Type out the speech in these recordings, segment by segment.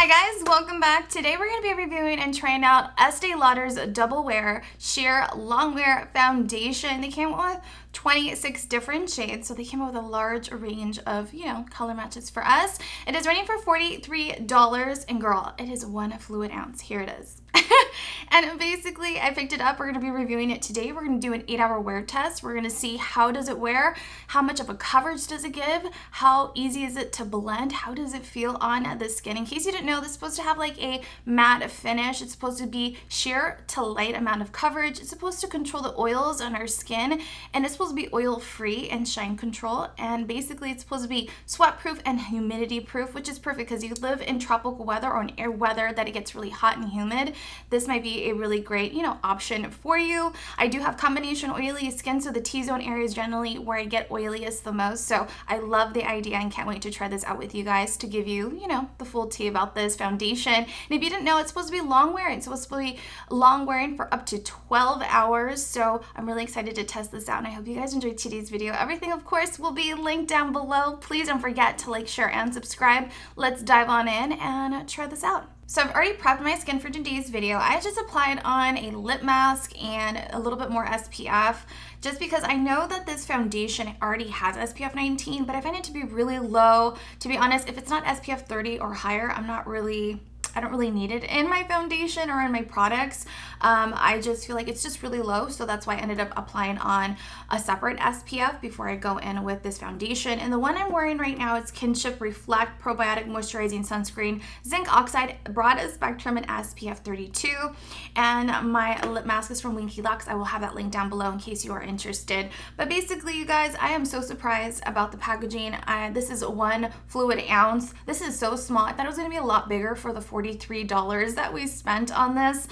Hi guys, welcome back. Today we're going to be reviewing and trying out Estee Lauder's Double Wear Sheer Long Wear Foundation. They came with 26 different shades, so they came up with a large range of, color matches for us. It is running for $43, and girl, it is 1 fluid ounce. Here it is. And basically, I picked it up. We're going to be reviewing it today. We're going to do an 8-hour wear test. We're going to see how does it wear, how much of a coverage does it give, how easy is it to blend, how does it feel on the skin. In case you didn't know, this is supposed to have like a matte finish. It's supposed to be sheer to light amount of coverage. It's supposed to control the oils on our skin, and it's supposed to be oil free and shine control. And basically, it's supposed to be sweat proof and humidity proof, which is perfect because you live in tropical weather or in air weather that it gets really hot and humid. This might be a really great, option for you. I do have combination oily skin, so the T-zone area is generally where I get oiliest the most. So I love the idea and can't wait to try this out with you guys to give you, the full tea about this foundation. And if you didn't know, it's supposed to be long wearing. It's supposed to be long wearing for up to 12 hours. So I'm really excited to test this out, and I hope you guys enjoyed today's video. Everything, of course, will be linked down below. Please don't forget to like, share, and subscribe. Let's dive on in and try this out. So I've already prepped my skin for today's video. I just applied on a lip mask and a little bit more SPF just because I know that this foundation already has SPF 19, but I find it to be really low. To be honest, if it's not SPF 30 or higher, I don't really need it in my foundation or in my products. I just feel like it's just really low, so that's why I ended up applying on a separate SPF before I go in with this foundation. And the one I'm wearing right now is Kinship Reflect Probiotic Moisturizing Sunscreen, Zinc Oxide, Broad Spectrum, and SPF 32. And my lip mask is from Winky Lux. I will have that link down below in case you are interested. But basically, you guys, I am so surprised about the packaging. This is 1 fluid ounce. This is so small. I thought it was going to be a lot bigger for the $43 that we spent on this.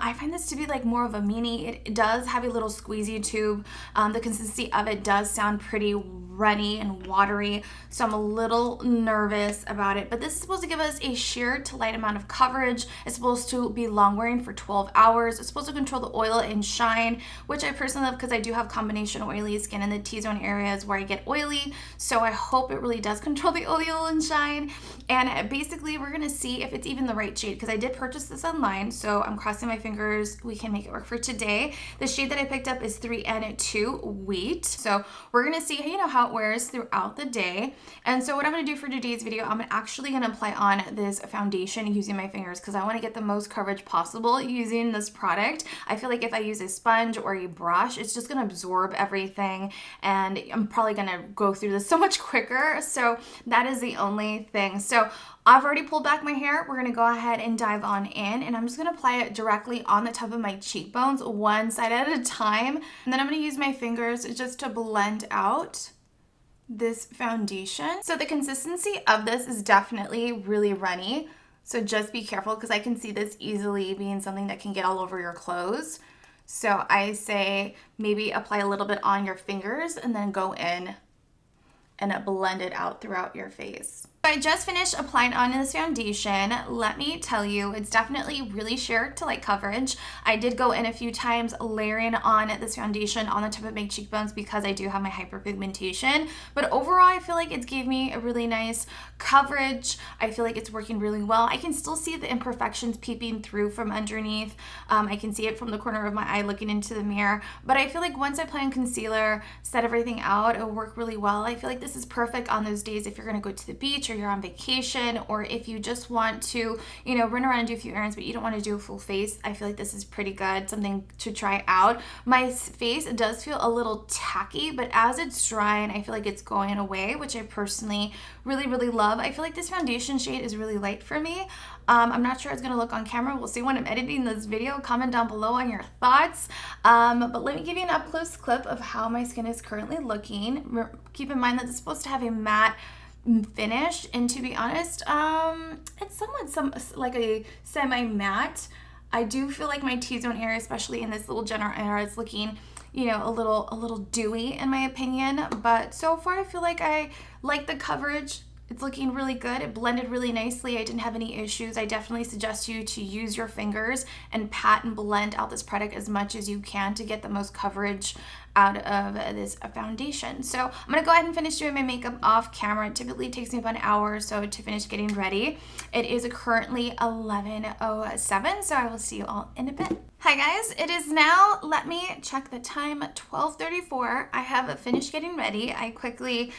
I find this to be like more of a mini. It does have a little squeezy tube. The consistency of it does sound pretty runny and watery, so I'm a little nervous about it. But this is supposed to give us a sheer to light amount of coverage. It's supposed to be long wearing for 12 hours. It's supposed to control the oil and shine, which I personally love because I do have combination oily skin in the T-zone areas where I get oily. So I hope it really does control the oil and shine. And basically, we're gonna see if it's even the right shade because I did purchase this online, so I'm crossing my fingers we can make it work for today. The shade that I picked up is 3N2 Wheat. So we're gonna see how it wears throughout the day. And so what I'm going to do for today's video, I'm actually going to apply on this foundation using my fingers because I want to get the most coverage possible using this product. I feel like if I use a sponge or a brush, it's just going to absorb everything, and I'm probably going to go through this so much quicker. So that is the only thing. So I've already pulled back my hair. We're going to go ahead and dive on in, and I'm just going to apply it directly on the top of my cheekbones, one side at a time. And then I'm going to use my fingers just to blend out this foundation. So the consistency of this is definitely really runny, so just be careful because I can see this easily being something that can get all over your clothes. So I say maybe apply a little bit on your fingers and then go in and blend it out throughout your face. So I just finished applying on this foundation. Let me tell you, it's definitely really sheer to light coverage. I did go in a few times layering on this foundation on the top of my cheekbones because I do have my hyperpigmentation. But overall, I feel like it gave me a really nice coverage. I feel like it's working really well. I can still see the imperfections peeping through from underneath. I can see it from the corner of my eye looking into the mirror. But I feel like once I apply on concealer, set everything out, it'll work really well. I feel like this is perfect on those days if you're going to go to the beach or you're on vacation, or if you just want to, run around and do a few errands, but you don't want to do a full face. I feel like this is pretty good, something to try out. My face does feel a little tacky, but as it's drying, I feel like it's going away, which I personally really, really love. I feel like this foundation shade is really light for me. I'm not sure it's going to look on camera. We'll see when I'm editing this video. Comment down below on your thoughts. But let me give you an up-close clip of how my skin is currently looking. Keep in mind that it's supposed to have a matte finish, and to be honest, it's somewhat like a semi-matte. I do feel like my T-zone area, especially in this little general area, is looking, a little dewy in my opinion. But so far, I feel like I like the coverage. It's looking really good. It blended really nicely. I didn't have any issues. I definitely suggest you to use your fingers and pat and blend out this product as much as you can to get the most coverage out of this foundation. So I'm gonna go ahead and finish doing my makeup off camera. It typically takes me about an hour or so to finish getting ready. It is currently 11:07, so I will see you all in a bit. Hi guys, it is now, let me check the time, 12:34. I have finished getting ready. I quickly,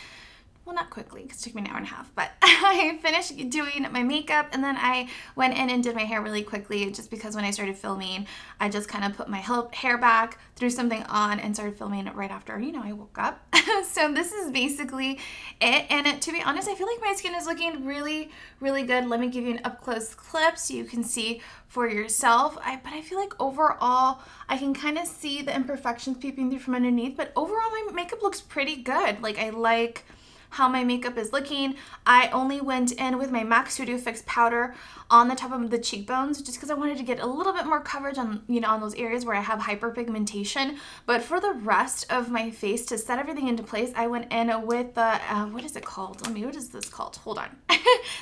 well, not quickly, because it took me an hour and a half, but I finished doing my makeup and then I went in and did my hair really quickly just because when I started filming, I just kind of put my hair back, threw something on, and started filming right after, you know, I woke up. So this is basically it. And to be honest, I feel like my skin is looking really, really good. Let me give you an up-close clip so you can see for yourself. But I feel like overall, I can kind of see the imperfections peeping through from underneath, but overall my makeup looks pretty good. Like, I like how my makeup is looking. I only went in with my MAC Studio Fix powder on the top of the cheekbones just because I wanted to get a little bit more coverage on, you know, on those areas where I have hyperpigmentation. But for the rest of my face, to set everything into place, I went in with the, what is it called? What is this called? Hold on.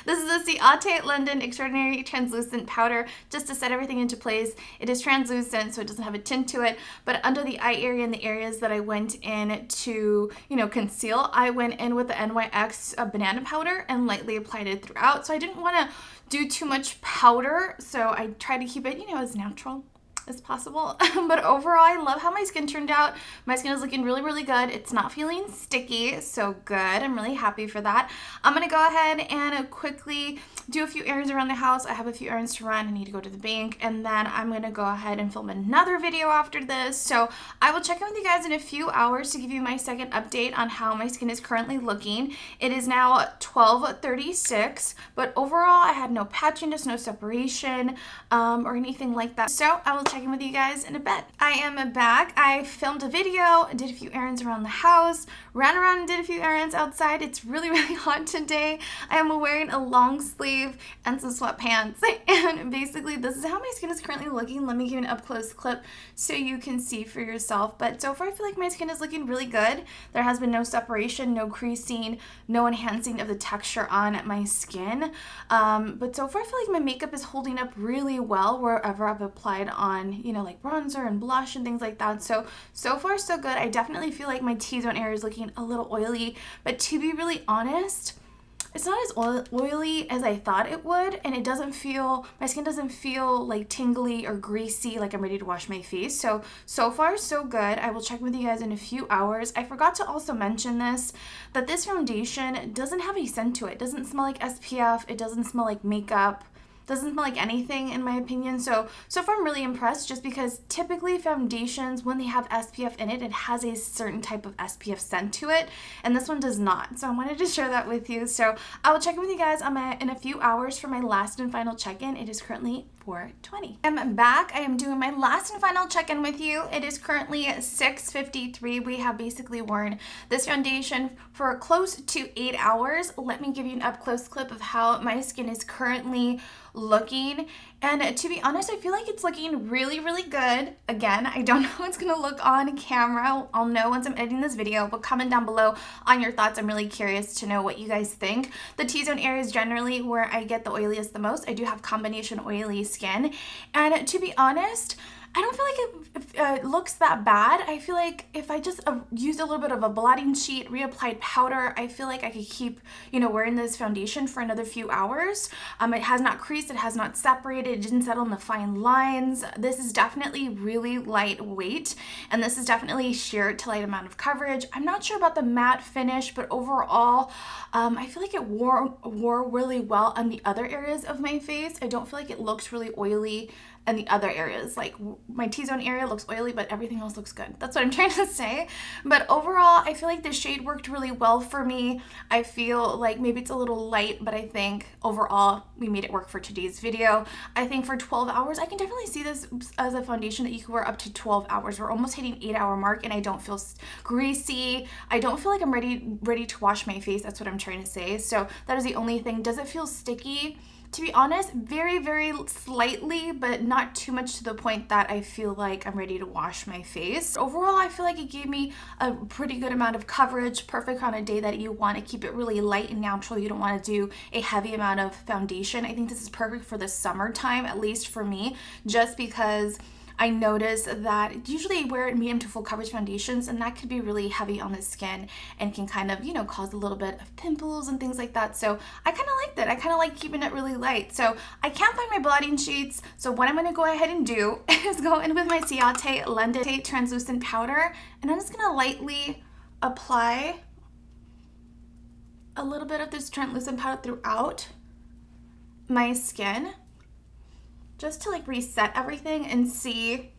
This is the Ciate London Extraordinary Translucent Powder, just to set everything into place. It is translucent, so it doesn't have a tint to it, but under the eye area and the areas that I went in to, you know, conceal, I went in with the NYX banana powder and lightly applied it throughout. So I didn't want to do too much powder, so I tried to keep it, you know, as natural as possible. But overall, I love how my skin turned out. My skin is looking really, really good. It's not feeling sticky, so good. I'm really happy for that. I'm gonna go ahead and quickly do a few errands around the house. I have a few errands to run. I need to go to the bank, and then I'm gonna go ahead and film another video after this. So I will check in with you guys in a few hours to give you my second update on how my skin is currently looking. It is now 12:36, but overall I had no patchiness, no separation, or anything like that. So I will check in with you guys in a bit. I am back. I filmed a video, did a few errands around the house, ran around and did a few errands outside. It's really, really hot today. I am wearing a long sleeve and some sweatpants, and basically this is how my skin is currently looking. Let me give you an up close clip so you can see for yourself. But so far I feel like my skin is looking really good. There has been no separation, no creasing, no enhancing of the texture on my skin. But so far I feel like my makeup is holding up really well wherever I've applied on, you know, like bronzer and blush and things like that. So far so good. I definitely feel like my T-zone area is looking a little oily, but to be really honest, it's not as oily as I thought it would, and it doesn't feel, my skin doesn't feel like tingly or greasy, like I'm ready to wash my face. So far so good. I will check with you guys in a few hours. I forgot to also mention this, that this foundation doesn't have a scent to it. It doesn't smell like SPF. It doesn't smell like makeup. Doesn't smell like anything in my opinion. So far I'm really impressed, just because typically foundations, when they have SPF in it, it has a certain type of SPF scent to it, and this one does not. So I wanted to share that with you. So I will check in with you guys in a few hours for my last and final check-in. It is currently 4:20. I'm back. I am doing my last and final check-in with you. It is currently 6:53. We have basically worn this foundation for close to 8 hours. Let me give you an up-close clip of how my skin is currently looking. And to be honest, I feel like it's looking really, really good. Again, I don't know how it's gonna look on camera. I'll know once I'm editing this video, but comment down below on your thoughts. I'm really curious to know what you guys think. The T-zone area is generally where I get the oiliest the most. I do have combination oily skin, and to be honest, I don't feel like it looks that bad. I feel like if I just used a little bit of a blotting sheet, reapplied powder, I feel like I could keep, you know, wearing this foundation for another few hours. It has not creased, it has not separated, it didn't settle in the fine lines. This is definitely really lightweight, and this is definitely sheer to light amount of coverage. I'm not sure about the matte finish, but overall, I feel like it wore really well on the other areas of my face. I don't feel like it looks really oily and the other areas. Like my T-zone area looks oily, but everything else looks good. That's what I'm trying to say. But overall, I feel like the shade worked really well for me. I feel like maybe it's a little light, but I think overall we made it work for today's video. I think for 12 hours, I can definitely see this as a foundation that you can wear up to 12 hours. We're almost hitting 8-hour mark, and I don't feel greasy. I don't feel like I'm ready to wash my face. That's what I'm trying to say. So that is the only thing. Does it feel sticky? To be honest, very, very slightly, but not too much to the point that I feel like I'm ready to wash my face. Overall, I feel like it gave me a pretty good amount of coverage, perfect on a day that you want to keep it really light and natural. You don't want to do a heavy amount of foundation. I think this is perfect for the summertime, at least for me, just because I notice that usually I wear medium to full coverage foundations, and that could be really heavy on the skin and can kind of, cause a little bit of pimples and things like that. So I kind of like that. I kind of like keeping it really light. So I can't find my blotting sheets. So what I'm going to go ahead and do is go in with my Ciate London translucent powder, and I'm just going to lightly apply a little bit of this translucent powder throughout my skin, just to like reset everything and see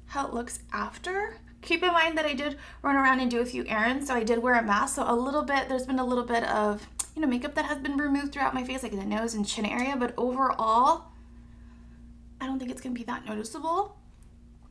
how it looks after. Keep in mind that I did run around and do a few errands, so I did wear a mask, so there's been a little bit of makeup that has been removed throughout my face, like in the nose and chin area, but overall I don't think it's gonna be that noticeable.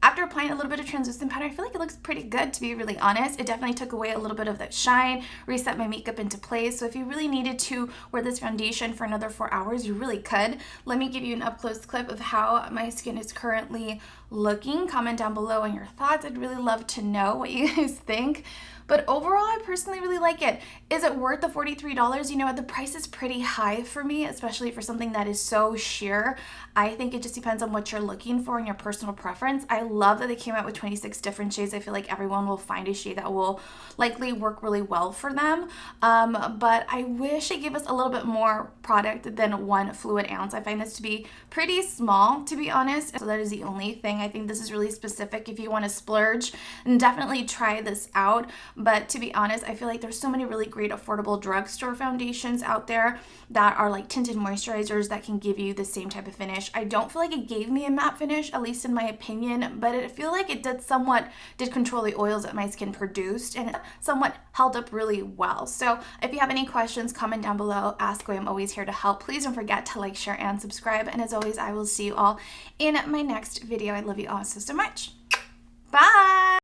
After applying a little bit of translucent powder, I feel like it looks pretty good, to be really honest. It definitely took away a little bit of that shine, reset my makeup into place. So if you really needed to wear this foundation for another 4 hours, you really could. Let me give you an up-close clip of how my skin is currently looking. Comment down below on your thoughts. I'd really love to know what you guys think. But overall, I personally really like it. Is it worth the $43? You know what, the price is pretty high for me, especially for something that is so sheer. I think it just depends on what you're looking for and your personal preference. I love that they came out with 26 different shades. I feel like everyone will find a shade that will likely work really well for them. But I wish it gave us a little bit more product than 1 fluid ounce. I find this to be pretty small, to be honest. So that is the only thing. I think this is really specific if you want to splurge, and definitely try this out. But to be honest, I feel like there's so many really great affordable drugstore foundations out there that are like tinted moisturizers that can give you the same type of finish. I don't feel like it gave me a matte finish, at least in my opinion, but I feel like it did control the oils that my skin produced, and it somewhat held up really well. So if you have any questions, comment down below, ask away. I'm always here to help. Please don't forget to like, share, and subscribe. And as always, I will see you all in my next video. I love you all so much. Bye!